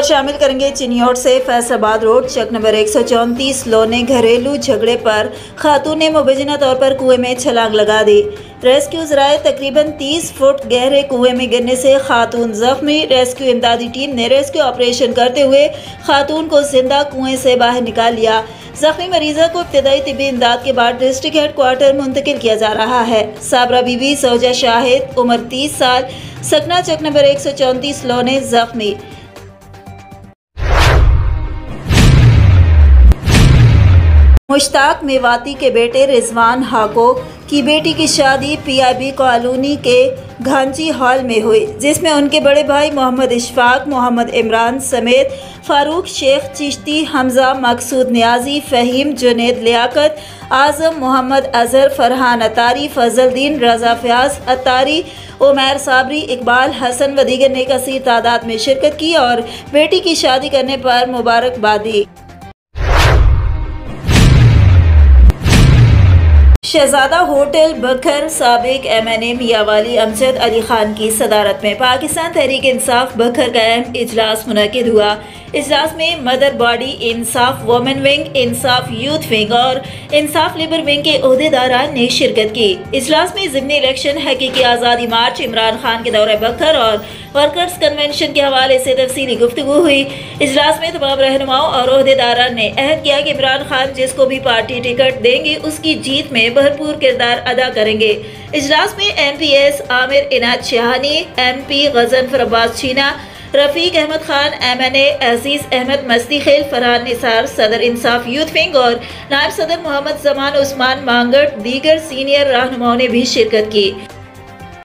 खबर शामिल करेंगे चिन्योट से फैसलाबाद रोड चक नंबर 134 लोने घरेलू झगड़े पर खातून ने मुबैना तौर पर कुएं में छलांग लगा दी। रेस्क्यू जराए तकरीबन 30 फुट गहरे कुएं में गिरने से खातून जख्मी। रेस्क्यू इमदादी टीम ने रेस्क्यू ऑपरेशन करते हुए खातून को जिंदा कुएं से बाहर निकाल लिया। जख्मी मरीजा को इब्तदाई तिब्बी इमदाद के बाद डिस्ट्रिक्ट हेडक्वार्टर मुंतकिल किया जा रहा है। साबरा बीबी सौजा शाहिद उम्र 30 साल सकना चक नंबर 134 लोने जख्मी। मुश्ताक मेवाती के बेटे रिजवान हाको की बेटी की शादी PIB कॉलोनी के घांची हॉल में हुई, जिसमें उनके बड़े भाई मोहम्मद इशफाक, मोहम्मद इमरान समेत फारूक शेख चिश्ती, हमजा मकसूद नियाजी, फ़हीम जुनेद लियाकत, आज़म मोहम्मद अजहर, फरहान अतारी, फजलदीन, रजा फयाज अतारी, उमैर साबरी, इकबाल हसन व दीगर ने कसीर तादाद में शिरकत की और बेटी की शादी करने पर मुबारकबाद दी। शहजादा होटल बखर साबिक MNA मियां वाली अमजद अली खान की सदारत में पाकिस्तान तहरीक इंसाफ बखर का अहम इजलास मुनक़िद हुआ। इजलास में मदर बॉडी इंसाफ वुमेन विंग, इंसाफ यूथ विंग और इंसाफ लिबर विंग के ओहदेदारान ने शिरकत की। इजलास में ज़िमनी इलेक्शन, हकीकी आज़ादी मार्च, इमरान खान के दौरे बखर और वर्कर्स कन्वेंशन के हवाले से तफसीली गुफ्तगू हुई। इजलास में तमाम रहनुमाओं और ओहदेदारान ने अहद किया कि इमरान खान जिसको भी पार्टी टिकट देंगे उसकी जीत में भरपूर किरदार अदा करेंगे। इजलास में MPS आमिर इनायत शहानी, MP गजनफर अब्बास छीना, रफीक अहमद खान, MNA अजीज अहमद मस्ती खेल, फरहान निसार, सदर इंसाफ यूथ विंग और नायब सदर मोहम्मद जमान उस्मान मांगट दीगर सीनियर रहनुमाओं ने भी शिरकत की।